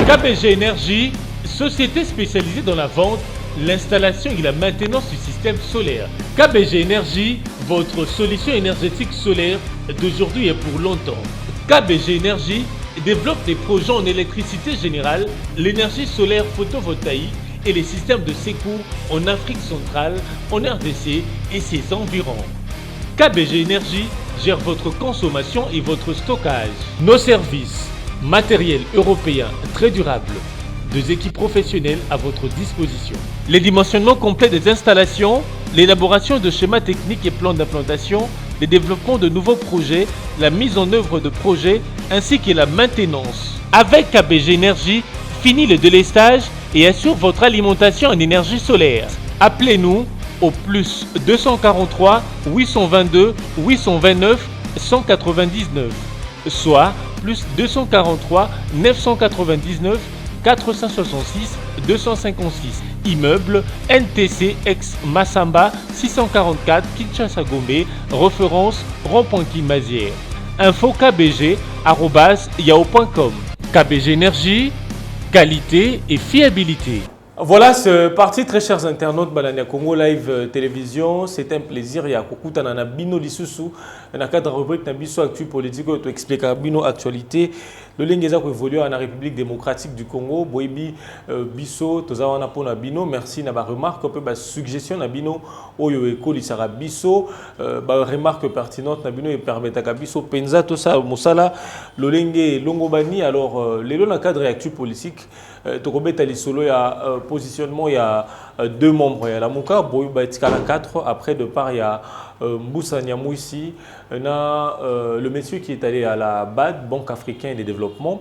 KBG Énergie, société spécialisée dans la vente, l'installation et la maintenance du système solaire. KBG Énergie, votre solution énergétique solaire d'aujourd'hui et pour longtemps. KBG Énergie développe des projets en électricité générale, l'énergie solaire photovoltaïque et les systèmes de secours en Afrique centrale, en RDC et ses environs. KBG Énergie gère votre consommation et votre stockage. Nos services, matériel européen très durable, 2 équipes professionnelles à votre disposition. Les dimensionnements complets des installations, l'élaboration de schémas techniques et plans d'implantation, le développement de nouveaux projets, la mise en œuvre de projets ainsi que la maintenance. Avec KBG Énergie, fini le délestage et assure votre alimentation en énergie solaire. Appelez-nous au plus 243 822 829 199, soit plus 243 999 466 256. Immeuble NTC ex Massamba 644 Kinshasa Gombe, référence rond-point Kimazière. Info kbg@yahoo.com. KBG Énergie, qualité et fiabilité. Voilà, c'est parti, très chers internautes, Balania Congo Live Télévision. C'est un plaisir. Il y a Kokuta Nana Bino Lisusu, dans le cadre de la rubrique Nabiso Actu Politique, tu expliques Bino Actualité. Le Lingeza qui évolue en République démocratique du Congo, Boibi Biso, Tozawana Pona Bino, merci na ba remarque, un peu ba suggestion na Bino, Oyo Ekoli Sara Biso, ba remarque pertinente na Bino et permettre à Biso, Penza, tout ça, Moussala, Lolenge, Longobani. Alors, les dans le cadre de Actu Politique, Tokobeta Lisolo, il y a positionnement, il y a 2 membres, il y a la Mouka, Boyo Batikala 4, après de part, il y a Mboussa Niamou ici, le monsieur qui est allé à la BAD, Banque africaine de développement.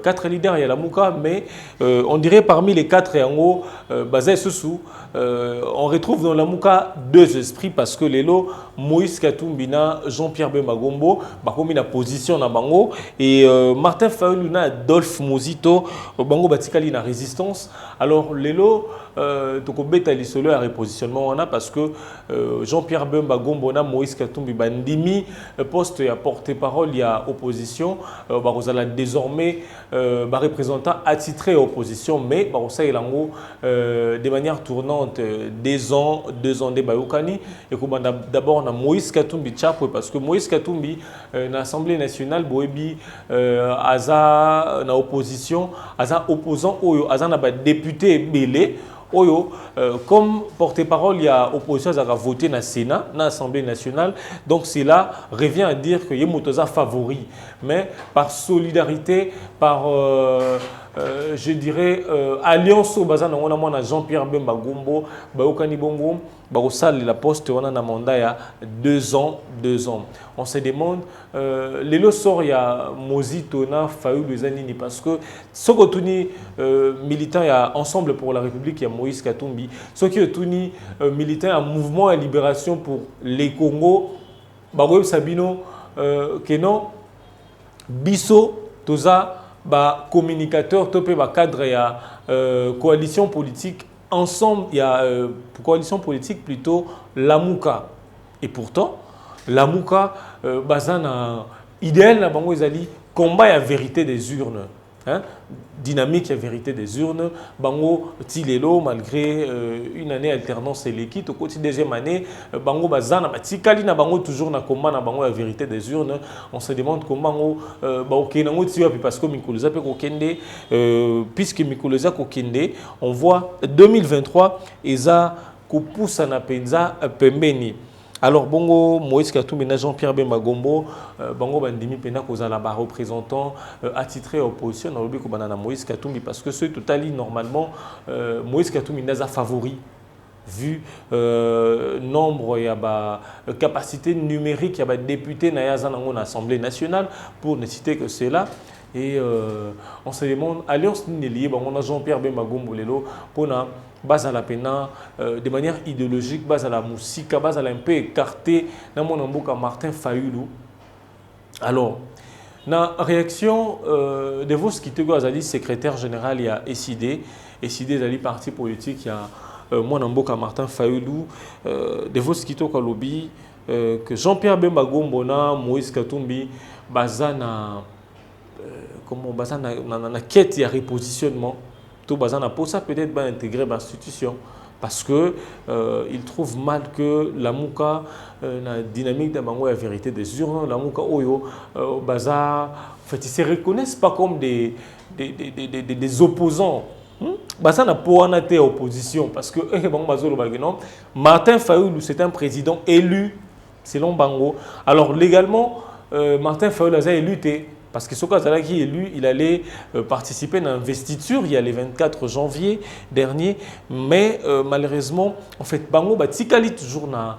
4 leaders, il y a la Mouka, mais on dirait parmi les 4 et en haut, Bazé Soussou, on retrouve dans la Mouka 2 esprits parce que les lots, Moïse Katoumbina, Jean-Pierre Bemba-Gombo, Bakomi la position na Bango, et Martin Fayouluna, Adolphe Mozito, Bango Batikali na résistance. Alors les lots, Tokobeta Lisolo à repositionnement on a parce que Jean-Pierre Bemba Gombona, Moïse Katumbi Bandimi, poste et à porte-parole, il y a opposition. Barosala désormais représentant attitré opposition, mais Barosa et Lango de manière tournante 2 ans des Bayoukani. Et d'abord on a Moïse Katumbi Tchapwe parce que Moïse Katumbi l'Assemblée nationale, Boebi Aza na opposition, Aza opposant, Aza na député Belé. Oyo, comme porte-parole, il y a opposition à voter dans le Sénat, dans l'Assemblée nationale. Donc cela revient à dire que Yemotoza favori. Mais par solidarité, par, je dirais, alliance au Bazan, on a Jean-Pierre Bemba Gombo, Baokani Bongo, Barosal, la poste, on a un mandat il y a 2 ans. On se demande, les lots sort, il y a Mozito, Fayoul, les Anini, parce que ce que tous militants, il y a Ensemble pour la République, il y a Moïse Katumbi. Ce qui est tous militants, un mouvement à libération pour les Congo, Baroub Sabino, Kenon, Bisso, Toza, communicateur, topé, cadre, il y a coalition politique. Ensemble, il y a coalition politique plutôt Lamouka. Et pourtant, Lamouka, Bazana, idéal, la Bango Ezali, combat à vérité des urnes. Hein? Dynamique à vérité des urnes. Bango Tilelo, malgré une année alternance et l'équipe, au côté deuxième année, Bango Bazana, Tikali na Bango toujours na combat na Bango à vérité des urnes. On se demande comment Baokenango Tiwa, parce que Mikuluza peut Kokende, puisque Mikuluza Kokende, on voit 2023, Eza Kupusa na Penza Pembeni. Alors, bongo, Moïse Katumbi, Jean-Pierre Bemba Gombo, bongo bandimi pena kozala ba représentant attitré à opposition, on a banana Moïse Katumbi parce que ce total normalement Moïse Katumbi n'a pas favori vu nombre et capacité numérique, il y a député na l'Assemblée nationale pour ne citer que cela. Et on se demande, alliance liée, on a Jean-Pierre Bemba Gombo lelo pour base à la pena de manière idéologique, base à la musique, base à un peu écarté dans mon amboka Martin Fayoulou. Alors, Na réaction de vos qui te dit secrétaire général il y a SID Zali parti politique il y a moi Namboka Martin Fayoulou de vos qui te lobby que Jean-Pierre Bemba Gombona Moïse Katumbi bazana comment bazana na quête il y a repositionnement tout bazana pour ça peut-être va intégrer l'institution parce que il trouve mal que la Mouka la dynamique de Bango la vérité des urnes la Mouka Oyo bazar en fait ils se reconnaissent pas comme des opposants. Basa na po wana te opposition parce que Bango bazolo bageno Martin Fayoulou c'est un président élu selon Bango. Alors légalement Martin Fayoulou a élu parce que ce cas-là qui est élu, il allait participer à l'investiture il y a le 24 janvier dernier, mais malheureusement, en fait, Bango Batikali toujours na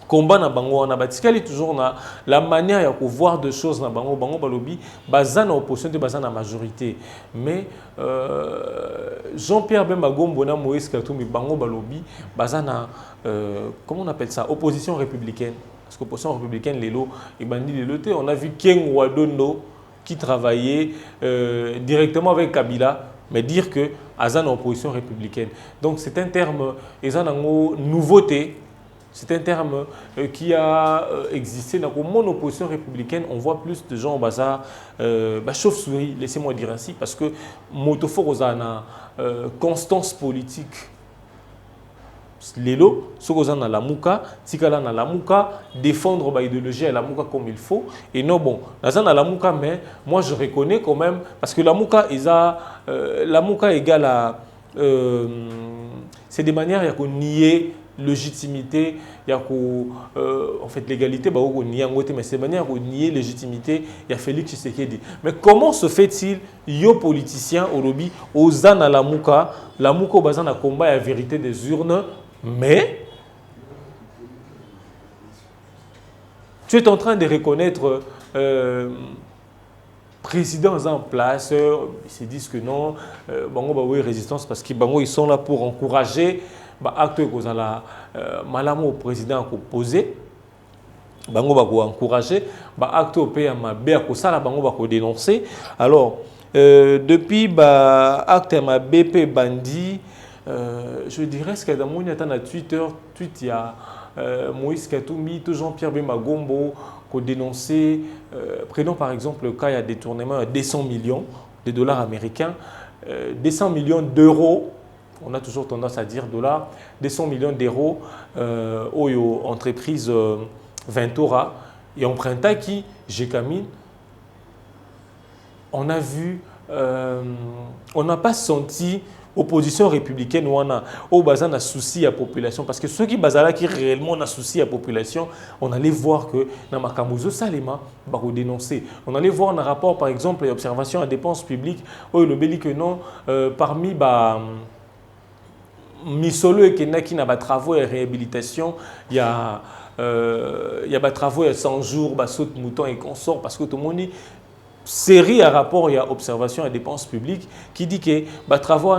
combat na Bango, on a Batikali toujours na la manière de voir des choses na Bango, Bango Balobi, bazan en opposition de bazan en majorité, mais Jean-Pierre Bemba Gombona Moïse Katumbi Bango Balobi, bazan comment on appelle ça, opposition républicaine. Parce que l'opposition républicaine, on a vu Ken Wadondo qui travaillait directement avec Kabila, mais dire que Azan est opposition républicaine. Donc c'est un terme, nouveauté, c'est un terme qui a existé. Dans mon opposition républicaine, on voit plus de gens au bazar, chauve-souris, laissez-moi dire ainsi, parce que Motofo Rosana, constance politique. Lelo, ce qu'on a la Mouka, Tikala na la Mouka, défendre l'idéologie à la Mouka comme il faut. Et non, bon, la Mouka, mais moi je reconnais quand même, parce que la Mouka, la Mouka égale à. C'est des manières, il y a qu'on nier légitimité, il y a en fait l'égalité, mais c'est des manières qu'on nier légitimité, il y a Félix Tshisekedi. Mais comment se fait-il, yo politicien au lobby, aux à la Mouka, au bazan à combat et la vérité des urnes, mais tu es en train de reconnaître présidents en place, ils se disent que non, Bango Baoui résistance parce qu'ils sont là pour encourager acte que la malamo au président a posé. Bango Bago encourager, acte au pays à ma bé ça la Bango Bago dénoncer. Alors depuis acte à ma BP bandi. Je dirais ce qu'il y a dans mon Twitter, il y a Moïse Katumbi, Jean-Pierre Bemba Gombo qui ont dénoncé, prenons par exemple le cas, il y a détournement de 200 millions de dollars américains, 200 millions d'euros, on a toujours tendance à dire dollars, 200 millions d'euros aux entreprises Ventura et emprunta qui, j'ai camine, on a vu, on n'a pas senti opposition républicaine ou on a un souci à la population parce que ceux qui basala qui réellement ont un souci à la population, on allait voir que dans Makamuzo Salema va dénoncer. On allait voir un rapport par exemple l'observation à dépenses publiques où il a dit que non parmi Misolo et Kenaki n'a pas travaux et réhabilitation, il y a des travaux il y a 100 jours, saute mouton et consort parce que tout le monde dit série à rapport, il y a observation à dépenses publiques qui dit que les travaux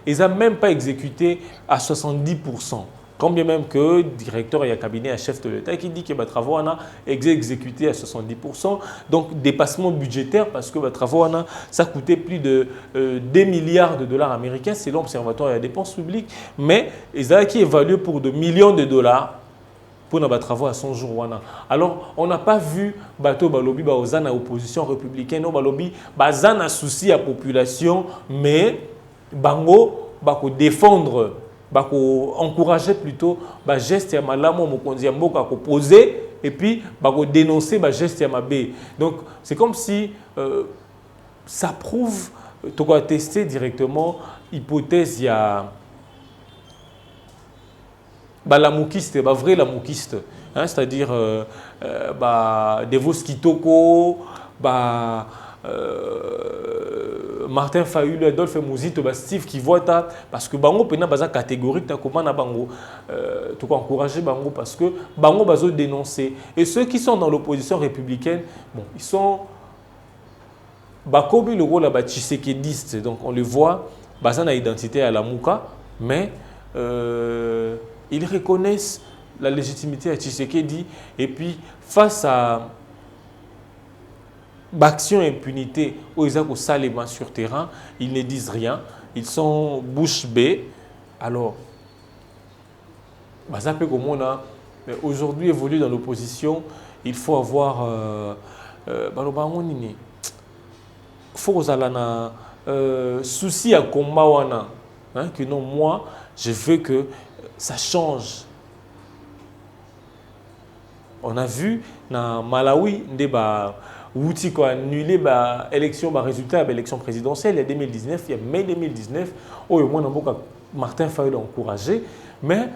ils n'ont même pas exécuté à 70%. Quand bien même que le directeur et le cabinet à chef de l'État qui dit que les travaux ont exécuté à 70%. Donc dépassement budgétaire parce que les travaux ça coûtait plus de 2 milliards de dollars américains selon l'Observatoire et la dépenses publiques. Mais ils ont qui évalué pour de millions de dollars pour nos travaux à 100 jours. Alors, on n'a pas vu bateau balobi bazana opposition républicaine, balobi bazana souci à population, mais bango bako défendre, bako encourager plutôt ba geste ya malamo mokonzi ya mboka ko poser et puis bako dénoncer ba geste ya mabe. Donc, c'est comme si ça prouve tu dois tester directement hypothèse ya la moukiste, vrai la moukiste, hein, c'est-à-dire Devos Kitoko, Martin Fayoulou, Adolphe Mouzito, Steve Kivota, parce que Bango pena baza catégorique, t'as comment na Bango, tu peux encourager Bango parce que Bango bazo dénoncer. Et ceux qui sont dans l'opposition républicaine, bon, ils sont Bakobi le rôle là, Tshisekediste, donc on le voit, baza na identité à la Mouka, mais ils reconnaissent la légitimité à Tshisekedi et puis face à Action impunité, où ils ont ça les mains sur terrain, ils ne disent rien, ils sont bouche bée. Alors, aujourd'hui évoluer dans l'opposition, il faut avoir faut souci à combat wana, hein, que non, moi je veux que ça change. On a vu dans Malawi débat outil quoi annuler élection résultat de l'élection présidentielle il y a 2019, il y a mai 2019 où moi Martin Fayulu a encouragé, mais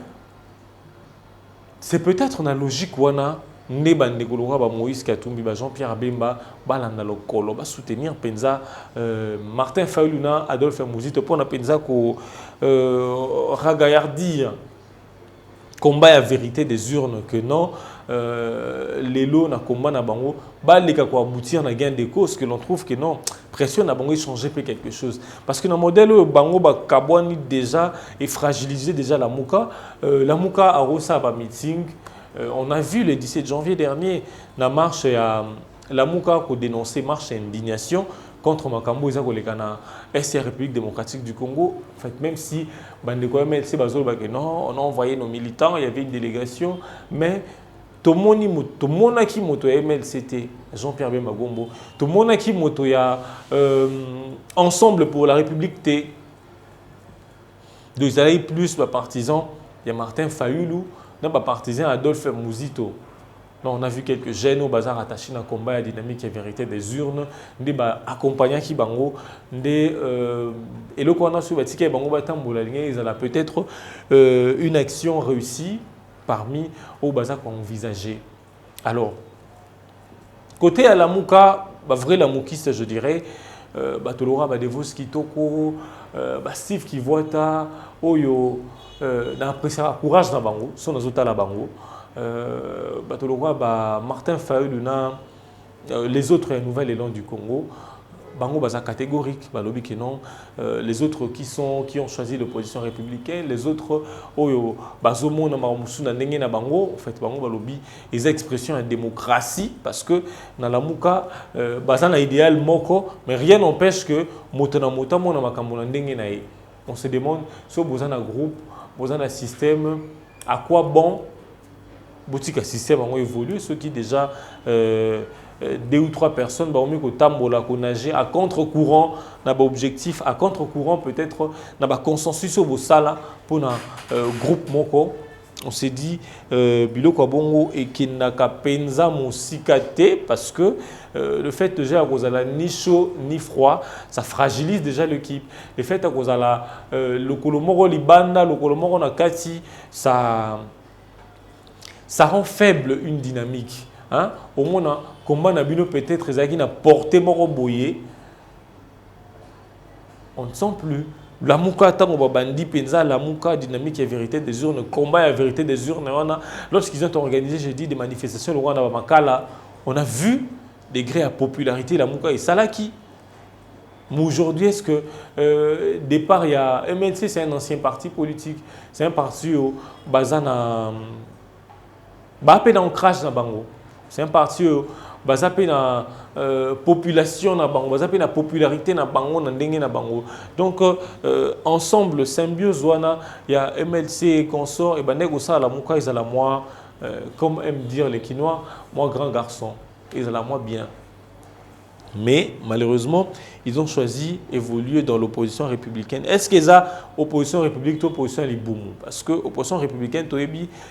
c'est peut-être une logique wana ndeba ndekoloka ba Moïse Katumbi ba Jean-Pierre Abemba balanda lokolo ba soutenir penza Martin Fayulu na Adolphe Muzito pour na penza ko ragayardir combat à vérité des urnes que non les lots na combat na bango balika ko aboutir na gain de cause que l'on trouve que non pression na bango changer peut quelque chose parce que dans modèle bango ba kabwani déjà et fragiliser déjà la muka a rosa ba meeting on a vu le 17 janvier dernier la marche à la muka ko dénoncer marche indignation contre Makambo Isa Kolekana, SR République démocratique du Congo. En fait, même si Bandeko MLC Bazol non, on a envoyé nos militants, il y avait une délégation, mais tout le monde qui moto MLCT, Jean-Pierre Bemagombo, tout le monde qui moto ya Ensemble pour la République T. Donc, il y a plus de partisans, il y a Martin Fayulu, non pas partisan Adolphe Muzito. Non, on a vu quelques jeunes au bazar attachés dans le combat à la dynamique et vérité des urnes, des accompagnants qui bango, des et le qu'on a sur le bango batamboula, ils ont peut-être une action réussie parmi au bazar qu'on envisageait. Alors, côté à la mouka, vrai la moukiste, je dirais, Batolora Badevos Kitoko, Steve Kivuata, Oyo, n'a courage dans bango, son azota la bango. Martin Fayulu, les autres nouvelles élan du Congo, bango baza catégorique, non, les autres qui ont choisi l'opposition républicaine, les autres oyo bazomo na mamusu na ndenge na bango, en fait bango balobi les expressions de démocratie parce que dans la muka baza na idéal moko, mais rien n'empêche que motona motamo na makambo na ndenge na ye. On se demande si vous avez un groupe, vous avez un système, à quoi bon boutique système a évolué, ceux qui déjà 2 ou 3 personnes ont nagé à contre-courant, n'a pas objectif, à contre-courant peut-être, n'a pas consensus au sala pour un groupe moko. On s'est dit biloko bongo et qui n'a qu'à penza mon sikate parce que le fait de gérer à cause ni chaud ni froid, ça fragilise déjà l'équipe. Le fait à cause le kolomoro libanda, le kolomoro nakati, ça rend faible une dynamique. Hein? Au moins, comment on a peut-être na porté moro boyé, on ne sent plus. La mouka tango bandi penza la mouka dynamique et vérité des urnes, combat et vérité des urnes. Lorsqu'ils ont organisé, j'ai dit des manifestations, on a vu des grés à popularité la mouka et salaki. Mais aujourd'hui, est-ce que départ il y a MLC, c'est un ancien parti politique, c'est un parti au bazana. Dans crash na bango, c'est un parti bazapé na population na bango, bazapé na popularité na bango na ndenge na bango. Donc ensemble symbiose wana il y a MLC et consort et bandeko ça la muka ils la moi comme aiment dire les Quinois, moi grand garçon, ils la moi bien. Mais malheureusement, ils ont choisi d'évoluer dans l'opposition républicaine. Est-ce qu'ils ont opposition républicaine ou opposition liboumou? Parce que l'opposition républicaine,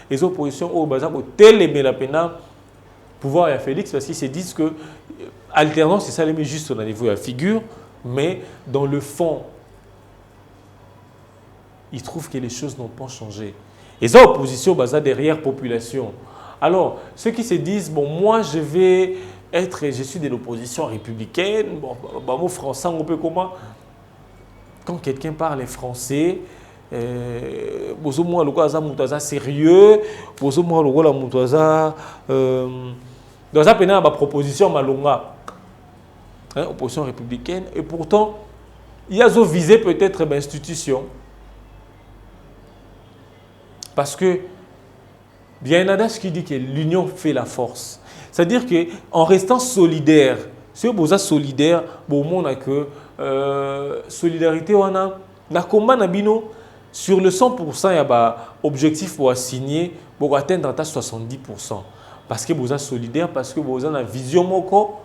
les oppositions au bazar pour télémer la peine pouvoir à Félix parce qu'ils se disent que alternance, c'est ça les juste au niveau de la figure, mais dans le fond, ils trouvent que les choses n'ont pas changé. Et ça, opposition bazar derrière population. Alors, ceux qui se disent, bon, moi je vais je suis de l'opposition républicaine, bon, français, on peut comment? Quand quelqu'un parle français, moi le sérieux, moi dans un proposition malonga, opposition républicaine, et pourtant il y a visé peut-être l'institution, parce que il y a un adage qui dit que l'union fait la force. C'est-à-dire qu'en restant solidaire, Si vous êtes solidaire, bon monde que solidarité on a na combat na bino sur le 100%, il y a objectif pour signer pour atteindre à 70%. Parce que vous êtes solidaire, parce que vous avez une vision moko.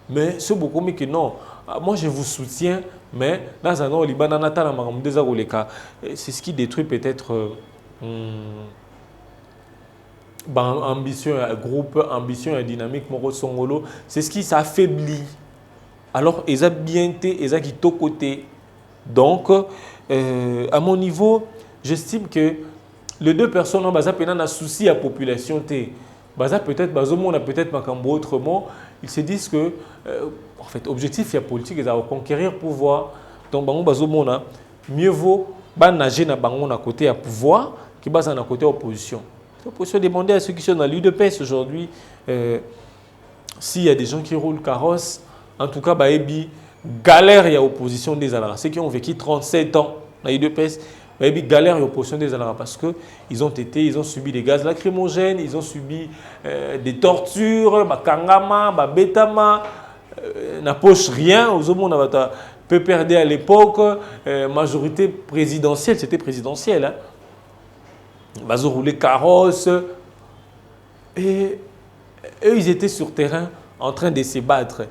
Mais c'est beaucoup mieux que non. Moi je vous soutiens, mais dans un an au Liban, c'est ce qui détruit peut-être ambition, groupe, ambition et dynamique Moro Songolo. C'est ce qui s'affaiblit. Alors, ils ont bien été, ils ont quitté côté. Donc, à mon niveau, j'estime que les deux personnes ont un souci à la population. Peut-être autrement. Ils se disent que, en fait, l'objectif de la politique est de conquérir le pouvoir. Donc, mieux vaut nager dans le côté à pouvoir que dans le côté opposition. L'opposition demander à ceux qui sont dans l'UDPS aujourd'hui s'il y a des gens qui roulent carrosse. En tout cas, galère et opposition des Alara. Ceux qui ont vécu 37 ans dans l'UDPS, galère et opposition des Alara parce qu'ils ont subi des gaz lacrymogènes, ils ont subi des tortures, kangama, betama, n'a poche rien. Aux hommes, on a peu perdu à l'époque. Majorité présidentielle, c'était présidentiel. Hein. Ils ont roulé carrosse. Et eux, ils étaient sur terrain en train de se battre.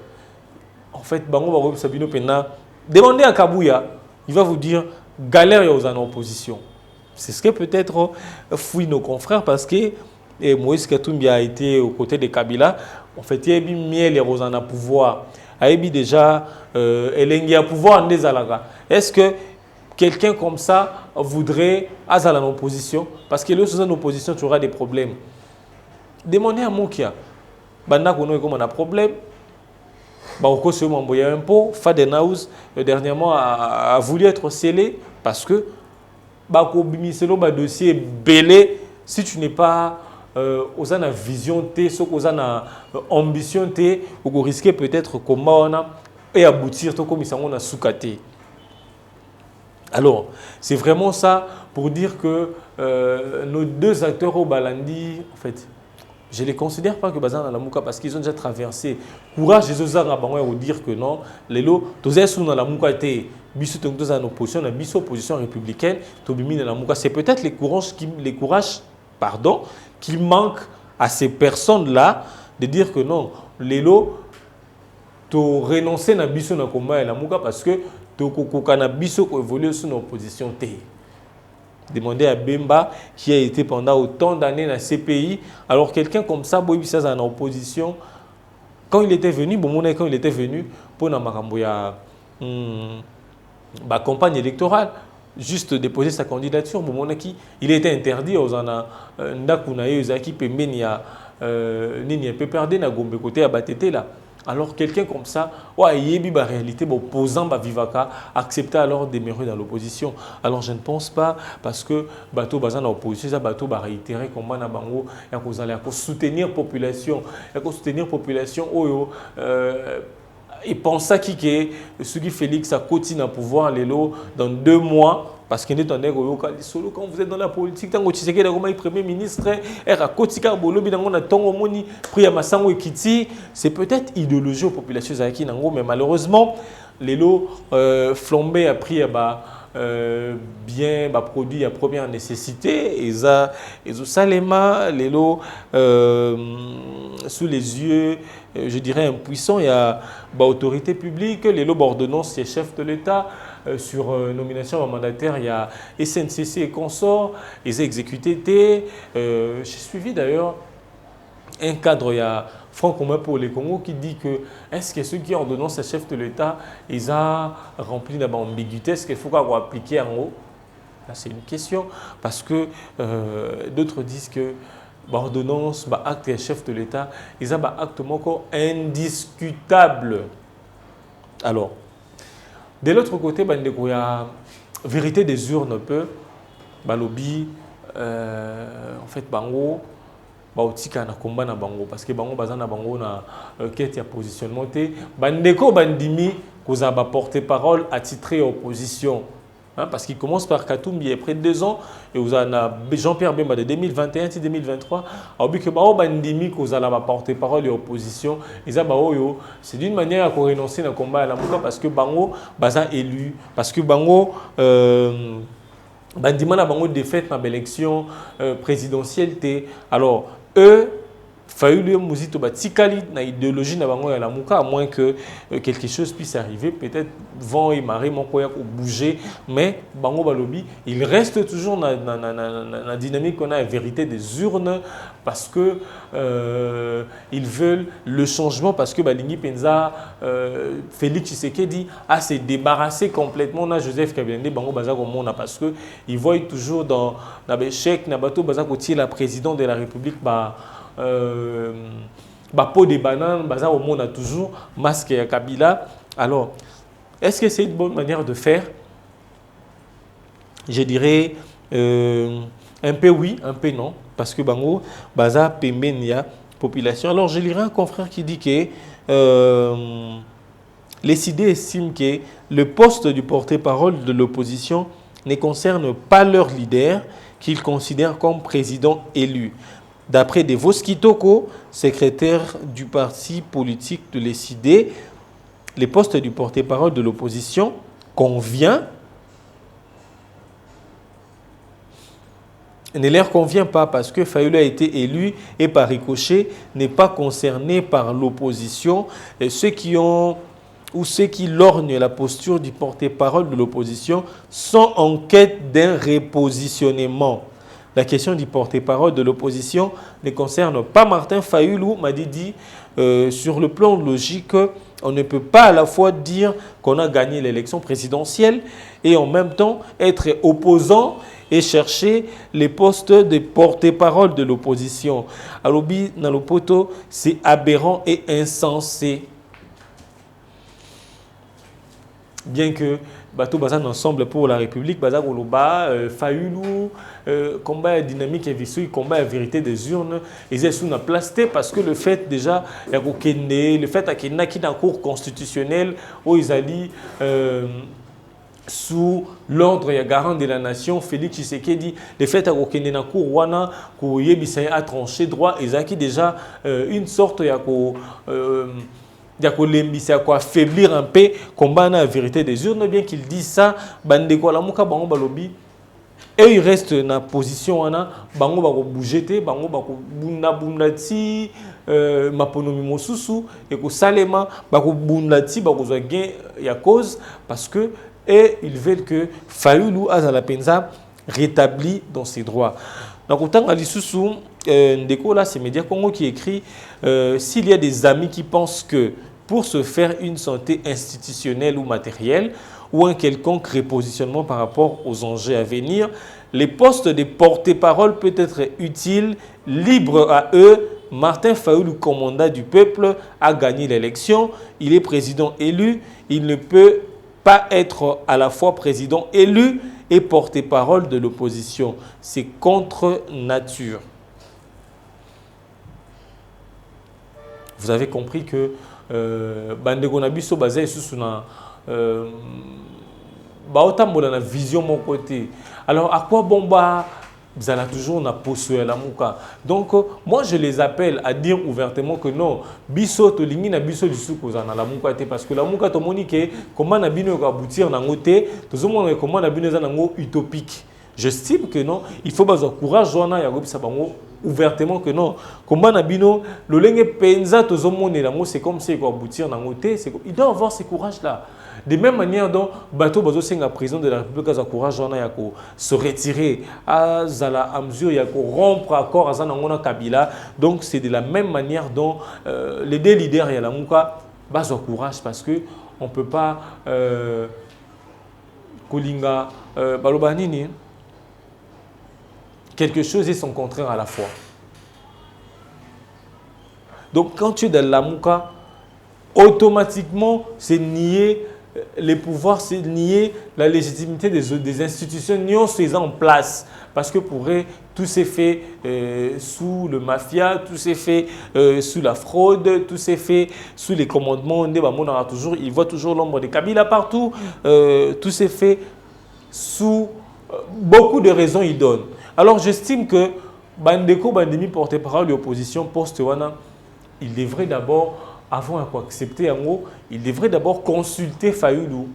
En fait, demandez à Kabouya, il va vous dire galère aux en opposition. C'est ce que peut-être fouillent nos confrères parce que Moïse Katumbi a été aux côtés de Kabila. En fait, il y a eu miel et en pouvoir. Il y a eu déjà Elengi à pouvoir en désalaga. Est-ce que quelqu'un comme ça voudrait aller en opposition? Parce que là, sous en opposition, tu auras des problèmes. Demandez à Moukia. Banda kono comme on a problème. Baroko se m'a envoyé un pot. Fadenhaus dernièrement a voulu être scellé parce que Bako bimiselo ba dossier belé. Si tu n'es pas aux ana vision T, ce aux ana ambition T, vous risquez peut-être comment on a et aboutir tout comme ils sont a soukaté. Alors, c'est vraiment ça pour dire que nos deux acteurs au Balandi, en fait, je ne les considère pas que Bazan à la Mouka parce qu'ils ont déjà traversé. Courage, ils ont dire que non. Les lots, tous les sous dans la Mouka étaient en opposition, la opposition républicaine, c'est peut-être les courages qui manquent à ces personnes-là de dire que non, les lots, tu renoncé à biso na combat et la Mouka parce que tu as biso qui évolue sur l'opposition. Demandez à Bemba qui a été pendant autant d'années dans ces pays. Alors quelqu'un comme ça, Boy Bissaz en opposition, quand il était venu pour la campagne électorale, juste déposer sa candidature, il était interdit aux Ndakunaye, qui peut mener à Gombe côté à Batete là. Alors quelqu'un comme ça, il y a une réalité, opposant Vivaka, accepter alors d'émériter dans l'opposition. Alors je ne pense pas, parce que bateau bazan dans l'opposition, ça bateau va réitérer comment na bango, il faut soutenir population, et pense à qui que ce qui Félix a continue à pouvoir les lots dans 2 mois. Parce que quand vous êtes dans la politique, quand vous êtes Premier ministre, c'est peut-être idéologie aux populations, mais malheureusement, les lots flambés a pris bien produits à première nécessité. Ils ont salema, les lots sous les yeux, je dirais impuissants. Il y a l'autorité publique, les lots ordonnances, les chefs de l'État. Sur nomination mandataire, il y a SNCC et consorts, ils ont exécuté. J'ai suivi d'ailleurs un cadre, il y a Front commun pour les Congo qui dit que est-ce que ceux qui ordonnent ces chefs de l'État, ils ont rempli l'ambiguïté, est-ce qu'il faut appliquer en haut? Là, c'est une question parce que d'autres disent que l'ordonnance, acte des chefs de l'État, ils ont un acte indiscutable. Alors, de l'autre côté, il y a vérité des urnes un peu. Balobi, en fait, bango, baotika na combat na bango parce que bango bazana bango na quête ya positionnement té. Bandeko bandimi koza ba porter-parole attitré opposition. Hein, parce qu'il commence par Katumbi et après 2 ans, et vous avez Jean-Pierre Bemba de 2021 à 2023. Vous avez porte-parole de l'opposition. C'est d'une manière à renoncer dans le combat à la Mouka parce que Bango baza élu, parce que Bango bandima na Bango défaite dans l'élection présidentielle. Alors, eux, Fayulu Mouzito Batikali na idéologie na bango ya la Mouka, à moins que quelque chose puisse arriver, peut-être vent et marée mon koya ou bouger, mais bango balobi, il reste toujours dans la dynamique qu'on a la vérité des urnes parce que ils veulent le changement parce que Balingi Penza Félix Tshisekedi a se débarrassé complètement de Joseph Kabila bango baza komona parce que ils voient toujours dans l'échec na bateau baza kotier la présidente de la République peau de banane, au monde a toujours masque à Kabila. Alors, est-ce que c'est une bonne manière de faire? Je dirais un peu oui, un peu non, parce que Bango, Baza Pembenia, population. Alors, je lirai un confrère qui dit que les idées estiment que le poste du porte-parole de l'opposition ne concerne pas leur leader, qu'ils considèrent comme président élu. D'après Devos Kitoko, secrétaire du parti politique de l'ESID, les postes du porte-parole de l'opposition ne leur convient pas parce que Fayulu a été élu et par ricochet n'est pas concerné par l'opposition. Ceux qui lorgnent la posture du porte-parole de l'opposition sont en quête d'un repositionnement. La question du porte-parole de l'opposition ne concerne pas Martin Fayulu, m'a dit sur le plan logique, on ne peut pas à la fois dire qu'on a gagné l'élection présidentielle et en même temps être opposant et chercher les postes de porte-parole de l'opposition. Alobi Nalopoto, c'est aberrant et insensé. Bien que Bateau Bazan ensemble pour la République, Baza Goloba, Fayulu, combat dynamique et visuel, combat la vérité des urnes, ils sont sous la place parce que le fait déjà, le fait qu'il y a un cours constitutionnel où ils allaient sous l'ordre et garant de la nation, Félix Tshisekedi, le fait qu'il y a un cours wana, qu'il a tranché droit, ils ont déjà une sorte de il y a quoi affaiblir un peu combat la vérité des urnes, bien qu'il dise ça, bandeko la muka bango balobi et il reste dans la position wana bango bako bouger bango bako bundati maponomi mosusu et ko salema bako bundati bako za gain ya cause parce que et ils veulent que Fayulu azala penza rétabli dans ses droits. Donc autant à l'issue Ndeko là c'est Média Congo qui écrit s'il y a des amis qui pensent que pour se faire une santé institutionnelle ou matérielle ou un quelconque repositionnement par rapport aux enjeux à venir, les postes de porte-parole peuvent être utiles, libres à eux. Martin Fayulu, commandant du peuple, a gagné l'élection. Il est président élu. Il ne peut pas être à la fois président élu et porte-parole de l'opposition. C'est contre nature. Vous avez compris que bandeko na biso basé sur na baotambola na vision mon côté. Alors à quoi bon vous allez toujours na poso ya la muka. Donc moi je les appelle à dire ouvertement que non, biso to lingi na biso disu koza na la muka te parce que la muka to monique comment na bino ko aboutir na ngote, to zomo comment na bino za na ngo utopique. J'estime que non, il faut bazo courage wana ya gobisa bango ouvertement que non. Comment Nabino, le lenge penza tozomone lango c'est comme si quoi aboutir dans côté, il doit avoir ce courage là. De même manière dont bateau bazo senga président de la République a courage wana ya ko se retirer à zala à mesure ya ko rompre accord à zanangona Kabila. Donc c'est de la même manière dont les deux leaders ya la muka bazo courage parce que on peut pas kolinga balobanini quelque chose et son contraire à la fois. Donc quand tu es dans la Mouka, automatiquement c'est nier les pouvoirs, c'est nier la légitimité des institutions, nions ces en place. Parce que pour eux, tout s'est fait sous le mafia, tout s'est fait sous la fraude, tout s'est fait sous les commandements. Ils voient toujours l'ombre de Kabila partout, tout s'est fait sous beaucoup de raisons il donne. Alors j'estime que Bandeko Bandemi porte-parole de l'opposition post-wana, il devrait d'abord, avant d'accepter en haut, il devrait d'abord consulter Fayoulou.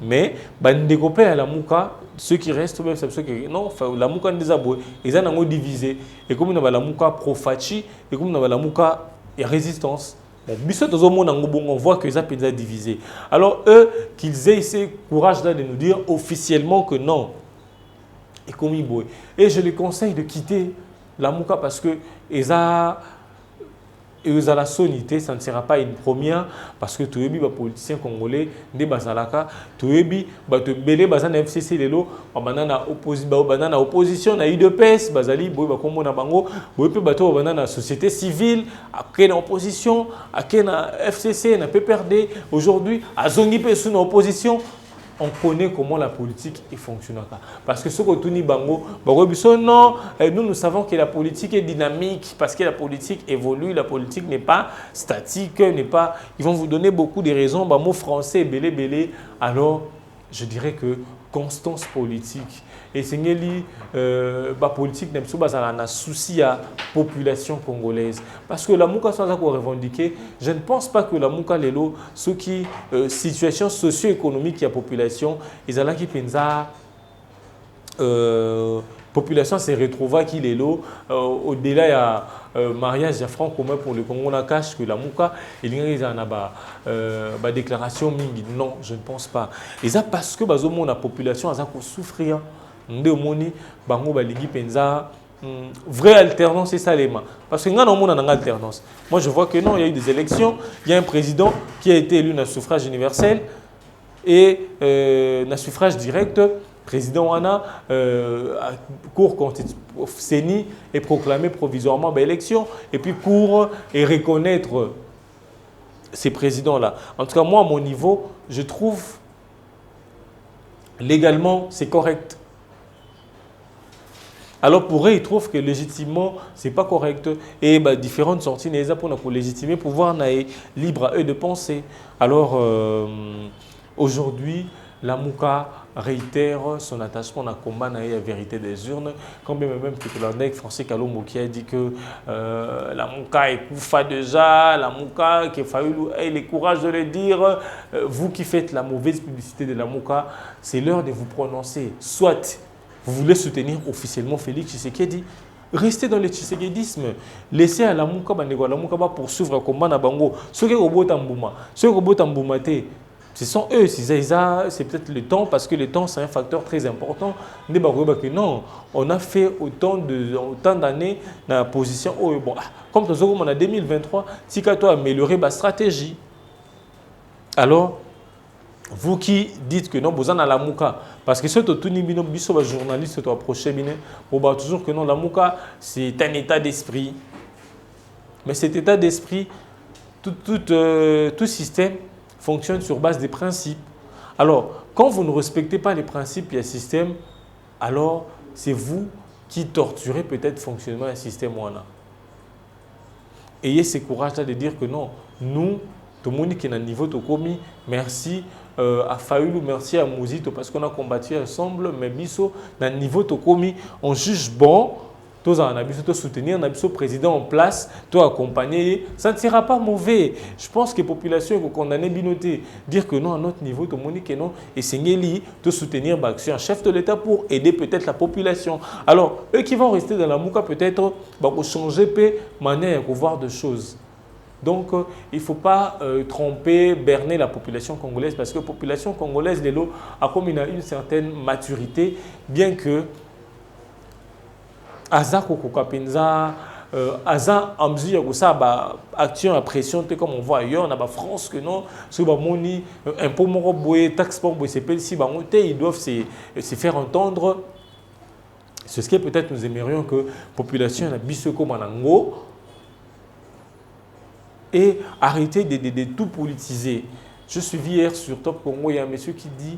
Mais Bandeko Pe à la Mouka, ceux qui restent, même ceux qui non, la Mouka n'est pas ils sont divisés. Et comme on a la Mouka pro-Fachi, et comme on a la Mouka résistance. On voit que ça peut être divisé. Alors eux, qu'ils aient ce courage-là de nous dire officiellement que non. Et je les conseille de quitter la Mouka parce que ils ont la sonité, ça ne sera pas une première parce que tous les politiciens congolais, des bazalaka, tous les belé bazana FCC lelo, banana opposition na UDPS, bazali boy bakombo na bango, boy pe bato banana société civile, akena opposition, akena FCC na PPRD, aujourd'hui azongi pe sous opposition. On connaît comment la politique fonctionne. Parce que ce que tout bango, non, nous savons que la politique est dynamique parce que la politique évolue, la politique n'est pas statique, n'est pas. Ils vont vous donner beaucoup de raisons. Mot français, belé belé. Alors, je dirais que constance politique. Et c'est la politique n'est pas un souci à la population congolaise. Parce que la Mouka sans revendiquer, je ne pense pas que la Mouka Lelo, ce qui situation socio-économique de la population, ils ont qui pensa population se retrouva qui Lelo au-delà il y a mariage franc commun pour le Congo na cache que la Mouka il y a une déclaration mingi. Non, je ne pense pas. Et ça parce que la population a souffrir. Ndemoni bango balingi penza vraie alternance c'est ça les mains parce que nous on a une alternance. Moi je vois que non, il y a eu des élections, il y a un président qui a été élu dans le suffrage universel et dans le suffrage direct président wana cour CENI est proclamé provisoirement l'élection et puis cour et reconnaître ces présidents là. En tout cas moi à mon niveau, je trouve légalement c'est correct. Alors pour eux, ils trouvent que légitimement, ce n'est pas correct. Et différentes sorties pour légitimer, pouvoir libre à eux de penser. Alors aujourd'hui, la Mouka réitère son attachement à combat à la vérité des urnes. Quand même que l'Andek Français Kalombo qui a dit que la Mouka est koufa déjà, la Mouka qui a fallu le courage de le dire. Vous qui faites la mauvaise publicité de la Mouka, c'est l'heure de vous prononcer. Soit vous voulez soutenir officiellement Félix Tshisekedi, restez dans le tshisekedisme. Laissez à la Mouka poursuivre le combat na bango. Ceux qui ce sont eux, c'est peut-être le temps, parce que le temps c'est un facteur très important. Non, on a fait autant d'années dans la position. Bon, comme on a 2023, si tu as amélioré ma stratégie. Alors, vous qui dites que non, vous avez la Mouka, parce que si vous êtes journaliste, vous approchez, vous dites toujours que non, la Mouka, c'est un état d'esprit. Mais cet état d'esprit, tout système fonctionne sur base des principes. Alors, quand vous ne respectez pas les principes et le système, alors c'est vous qui torturez peut-être le fonctionnement du système. Ayez ce courage-là de dire que non, nous, tout le monde qui est à niveau de commis, merci à Fayoulou, merci à Mouzito parce qu'on a combattu ensemble, mais biso, dans le niveau de commis, on juge bon, tous en abus, soutenir, on a le président en place, tout accompagner, ça ne sera pas mauvais. Je pense que la population est condamnée, binoter, dire que non, à notre niveau, tout le monde que non, et c'est de soutenir un chef de l'État pour aider peut-être la population. Alors, eux qui vont rester dans la Mouka, peut-être, pour changer manière de voir de choses. Donc, il ne faut pas tromper, berner la population congolaise parce que la population congolaise, a comme une certaine maturité, bien que Aza Kokokapenza, Aza Amzi Yagosa, action à pression, comme on voit ailleurs, on a France que non, ce moni un peu more boé, taxe pour boé, c'est si ils doivent se faire entendre. C'est ce qui peut-être nous aimerions que la population a bisoko manango. Et arrêter de tout politiser. Je suis hier sur Top Congo, il y a un monsieur qui dit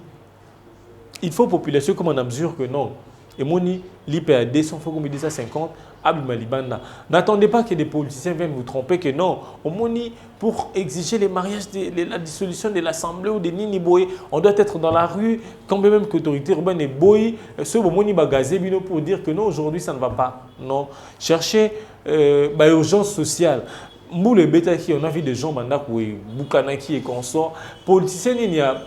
il faut population comme on a mesure que non. et moni l'IP à 200 fois comme il dit ça 50 abima libanda. N'attendez pas que des politiciens viennent vous tromper que non, au moni pour exiger les mariages, la dissolution de l'Assemblée ou des Nini Boy, on doit être dans la rue, quand même que l'autorité urbaine est Boy, ce moni bagazé bino pour dire que non, aujourd'hui ça ne va pas. Non, cherchez urgence sociale. Moule Betaki, on a vu des gens qui Boukanaki et consort. Politiciens, il y a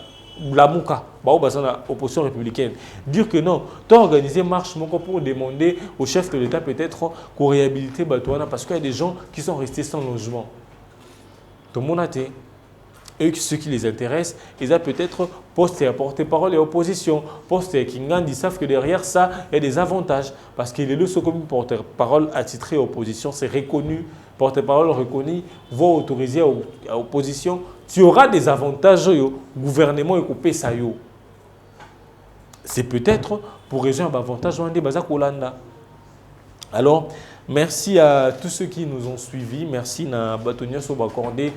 la Mouka, opposition républicaine. Dire que non, tu as organisé marche pour demander au chef de l'État peut-être qu'on réhabilite Batouana parce qu'il y a des gens qui sont restés sans logement. Tout le monde a été. Et ceux qui les intéressent, ils ont peut-être posté à porte-parole et opposition. Posté qui ils savent que derrière ça, il y a des avantages. Parce qu'il est le seul comme porte-parole attitré à opposition, c'est reconnu. Porte-parole reconnu, voix autorisée à opposition. Tu auras des avantages, le gouvernement est coupé ça. C'est peut-être pour résoudre un avantage de Bazak Olanda. Alors, merci à tous ceux qui nous ont suivis. Merci à Batonia Sobakordé.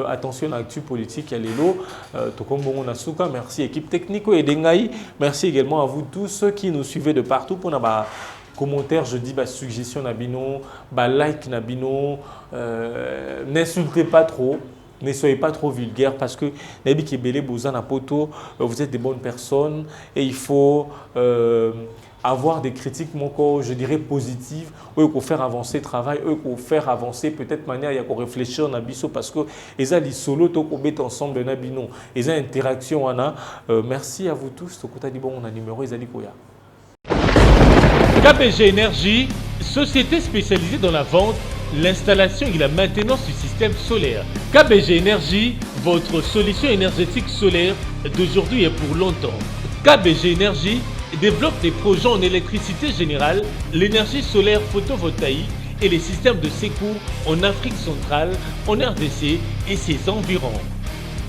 Attention à l'actu politique, il y a l'élo. Merci équipe technique et Dengaï. Merci également à vous tous ceux qui nous suivez de partout pour nos commentaires. Je dis suggestion Nabino, like Nabino. N'insultez pas trop. Ne soyez pas trop vulgaire parce que vous êtes des bonnes personnes et il faut avoir des critiques, je dirais, positives, pour faire avancer le travail, pour faire avancer peut-être manière il y a qu'on réfléchir en abisso parce que les ali solo to ko bet ensemble nabino les interactions merci à vous tous to kota di bon on a numéro ezali koya. KBG Énergie, société spécialisée dans la vente, l'installation et la maintenance du système solaire. KBG Énergie, votre solution énergétique solaire d'aujourd'hui et pour longtemps. KBG Énergie développe des projets en électricité générale, l'énergie solaire photovoltaïque et les systèmes de secours en Afrique centrale, en RDC et ses environs.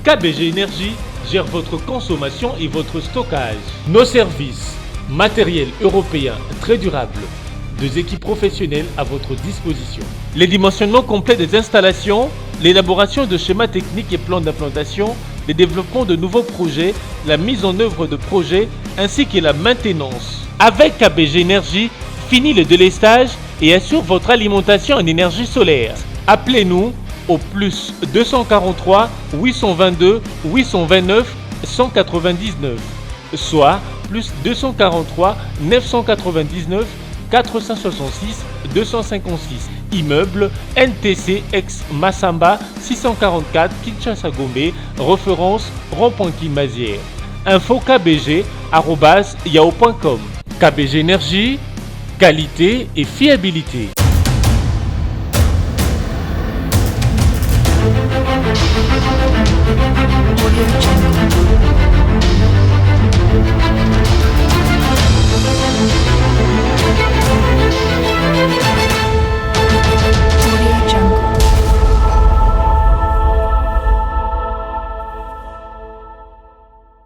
KBG Énergie gère votre consommation et votre stockage. Nos services, matériel européen très durable, 2 équipes professionnelles à votre disposition. Les dimensionnements complets des installations, l'élaboration de schémas techniques et plans d'implantation, le développement de nouveaux projets, la mise en œuvre de projets ainsi que la maintenance. Avec KBG Énergie, fini le délestage et assure votre alimentation en énergie solaire. Appelez-nous au plus 243 822 829 199, soit plus 243 999 466 256. Immeuble NTC ex Massamba 644 Kinshasa Gombe, référence rond-point Kimazière. Info kbg@yahoo.com. KBG Énergie, qualité et fiabilité. Audio